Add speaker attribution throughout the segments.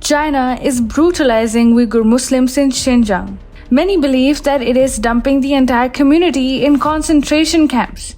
Speaker 1: China is brutalizing Uyghur Muslims in Xinjiang. Many believe that it is dumping the entire community in concentration camps.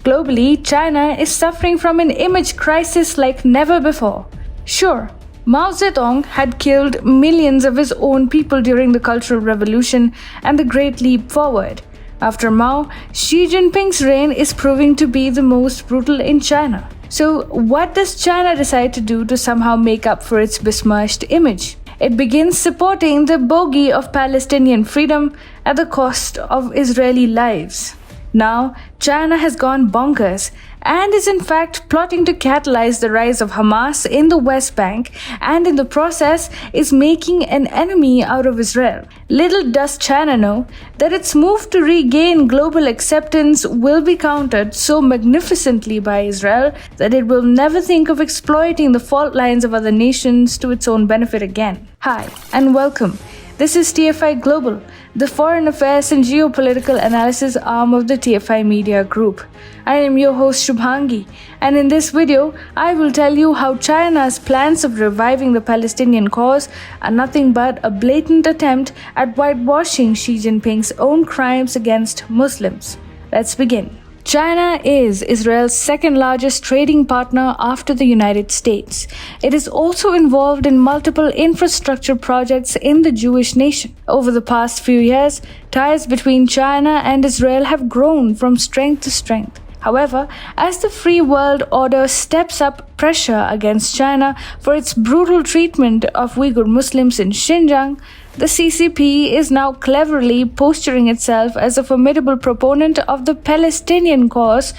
Speaker 1: Globally, China is suffering from an image crisis like never before. Sure, Mao Zedong had killed millions of his own people during the Cultural Revolution and the Great Leap Forward. After Mao, Xi Jinping's reign is proving to be the most brutal in China. So, what does China decide to do to somehow make up for its besmirched image? It begins supporting the bogey of Palestinian freedom at the cost of Israeli lives. Now, China has gone bonkers and is in fact plotting to catalyze the rise of Hamas in the West Bank, and in the process is making an enemy out of Israel. Little does China know that its move to regain global acceptance will be countered so magnificently by Israel that it will never think of exploiting the fault lines of other nations to its own benefit again. Hi, and welcome. This is TFI Global, the foreign affairs and geopolitical analysis arm of the TFI Media Group. I am your host Shubhangi, and in this video, I will tell you how China's plans of reviving the Palestinian cause are nothing but a blatant attempt at whitewashing Xi Jinping's own crimes against Muslims. Let's begin. China is Israel's second largest trading partner after the United States. It is also involved in multiple infrastructure projects in the Jewish nation. Over the past few years, ties between China and Israel have grown from strength to strength. However, as the free world order steps up pressure against China for its brutal treatment of Uyghur Muslims in Xinjiang, the CCP is now cleverly posturing itself as a formidable proponent of the Palestinian cause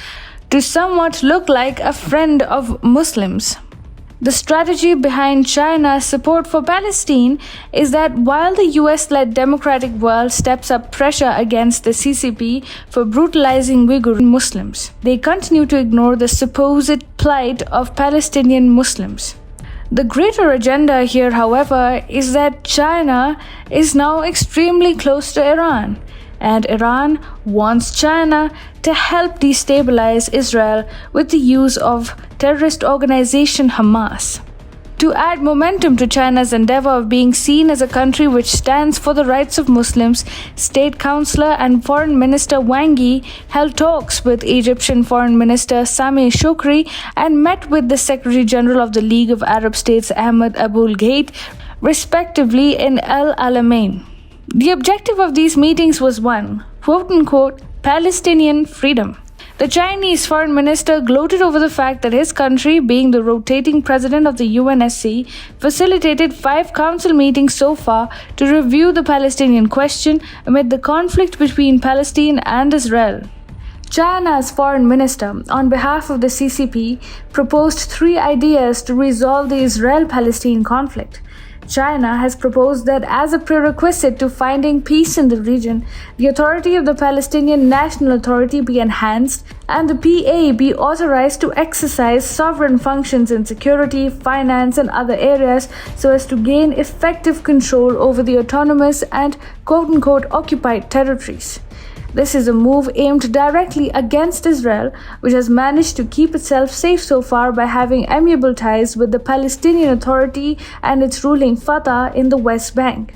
Speaker 1: to somewhat look like a friend of Muslims. The strategy behind China's support for Palestine is that while the US-led democratic world steps up pressure against the CCP for brutalizing Uyghur Muslims, they continue to ignore the supposed plight of Palestinian Muslims. The greater agenda here, however, is that China is now extremely close to Iran, and Iran wants China to help destabilize Israel with the use of terrorist organization Hamas. To add momentum to China's endeavor of being seen as a country which stands for the rights of Muslims, State Councillor and Foreign Minister Wang Yi held talks with Egyptian Foreign Minister Sameh Shoukry and met with the Secretary General of the League of Arab States Ahmed Aboul Gheit, respectively, in El Alamein. The objective of these meetings was one, quote-unquote, Palestinian freedom. The Chinese foreign minister gloated over the fact that his country, being the rotating president of the UNSC, facilitated 5 council meetings so far to review the Palestinian question amid the conflict between Palestine and Israel. China's foreign minister, on behalf of the CCP, proposed 3 ideas to resolve the Israel-Palestine conflict. China has proposed that as a prerequisite to finding peace in the region, the authority of the Palestinian National Authority be enhanced and the PA be authorized to exercise sovereign functions in security, finance, and other areas so as to gain effective control over the autonomous and quote-unquote occupied territories. This is a move aimed directly against Israel, which has managed to keep itself safe so far by having amiable ties with the Palestinian Authority and its ruling Fatah in the West Bank.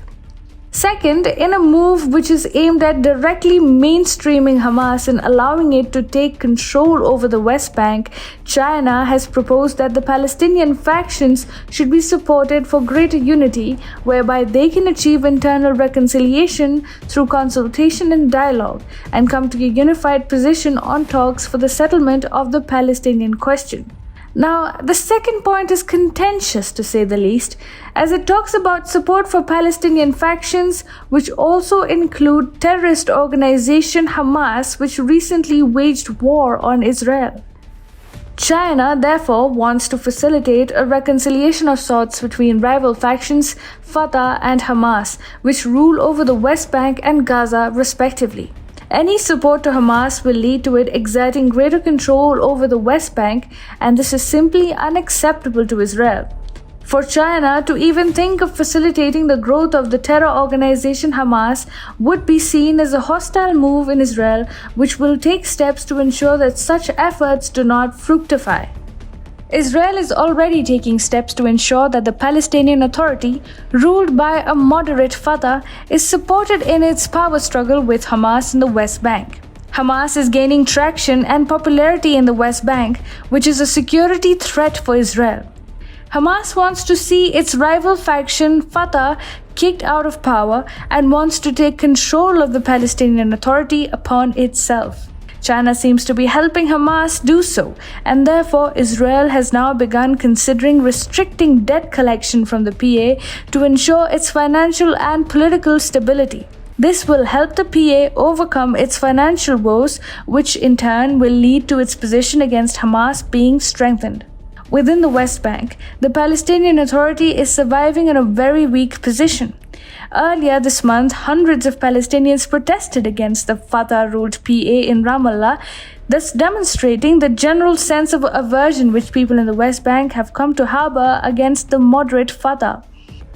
Speaker 1: Second, in a move which is aimed at directly mainstreaming Hamas and allowing it to take control over the West Bank, China has proposed that the Palestinian factions should be supported for greater unity, whereby they can achieve internal reconciliation through consultation and dialogue, and come to a unified position on talks for the settlement of the Palestinian question. Now, the second point is contentious to say the least, as it talks about support for Palestinian factions, which also include terrorist organization Hamas, which recently waged war on Israel. China, therefore, wants to facilitate a reconciliation of sorts between rival factions Fatah and Hamas, which rule over the West Bank and Gaza, respectively. Any support to Hamas will lead to it exerting greater control over the West Bank, and this is simply unacceptable to Israel. For China to even think of facilitating the growth of the terror organization Hamas would be seen as a hostile move in Israel, which will take steps to ensure that such efforts do not fructify. Israel is already taking steps to ensure that the Palestinian Authority, ruled by a moderate Fatah, is supported in its power struggle with Hamas in the West Bank. Hamas is gaining traction and popularity in the West Bank, which is a security threat for Israel. Hamas wants to see its rival faction, Fatah, kicked out of power and wants to take control of the Palestinian Authority upon itself. China seems to be helping Hamas do so, and therefore Israel has now begun considering restricting debt collection from the PA to ensure its financial and political stability. This will help the PA overcome its financial woes, which in turn will lead to its position against Hamas being strengthened. Within the West Bank, the Palestinian Authority is surviving in a very weak position. Earlier this month, hundreds of Palestinians protested against the Fatah-ruled PA in Ramallah, thus demonstrating the general sense of aversion which people in the West Bank have come to harbor against the moderate Fatah.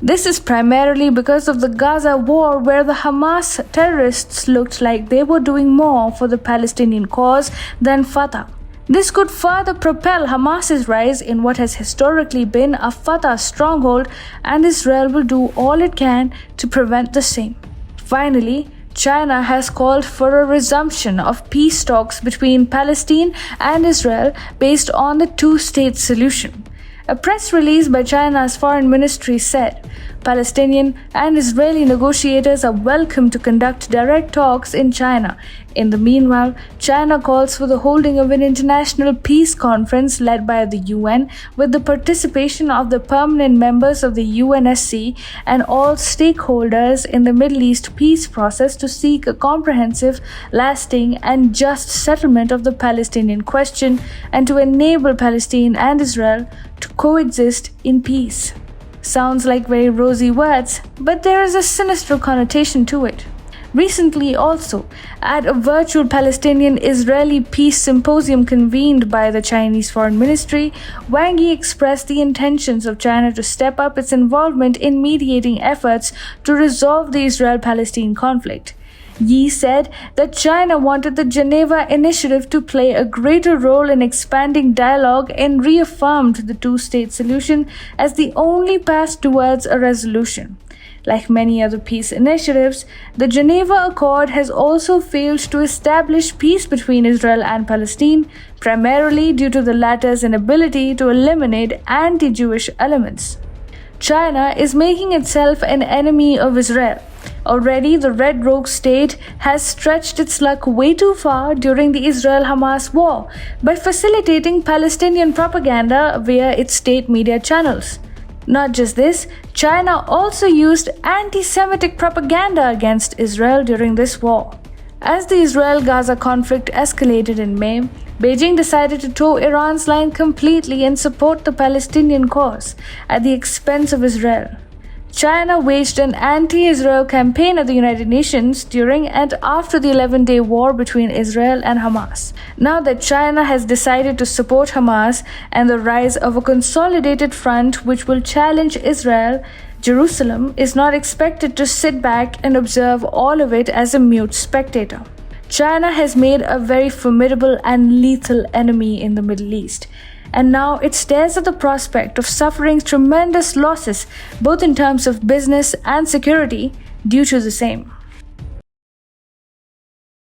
Speaker 1: This is primarily because of the Gaza war, where the Hamas terrorists looked like they were doing more for the Palestinian cause than Fatah. This could further propel Hamas's rise in what has historically been a Fatah stronghold, and Israel will do all it can to prevent the same. Finally, China has called for a resumption of peace talks between Palestine and Israel based on the two-state solution. A press release by China's foreign ministry said, Palestinian and Israeli negotiators are welcome to conduct direct talks in China. In the meanwhile, China calls for the holding of an international peace conference led by the UN with the participation of the permanent members of the UNSC and all stakeholders in the Middle East peace process to seek a comprehensive, lasting, and just settlement of the Palestinian question and to enable Palestine and Israel to coexist in peace. Sounds like very rosy words, but there is a sinister connotation to it. Recently also, at a virtual Palestinian-Israeli peace symposium convened by the Chinese Foreign Ministry, Wang Yi expressed the intentions of China to step up its involvement in mediating efforts to resolve the Israel-Palestine conflict. Yi said that China wanted the Geneva Initiative to play a greater role in expanding dialogue and reaffirmed the two-state solution as the only path towards a resolution. Like many other peace initiatives, the Geneva Accord has also failed to establish peace between Israel and Palestine, primarily due to the latter's inability to eliminate anti-Jewish elements. China is making itself an enemy of Israel. Already, the Red Rogue state has stretched its luck way too far during the Israel-Hamas war by facilitating Palestinian propaganda via its state media channels. Not just this, China also used anti-Semitic propaganda against Israel during this war. As the Israel-Gaza conflict escalated in May, Beijing decided to toe Iran's line completely and support the Palestinian cause at the expense of Israel. China waged an anti-Israel campaign at the United Nations during and after the 11-day war between Israel and Hamas. Now that China has decided to support Hamas and the rise of a consolidated front which will challenge Israel, Jerusalem is not expected to sit back and observe all of it as a mute spectator. China has made a very formidable and lethal enemy in the Middle East, and now it stares at the prospect of suffering tremendous losses both in terms of business and security due to the same.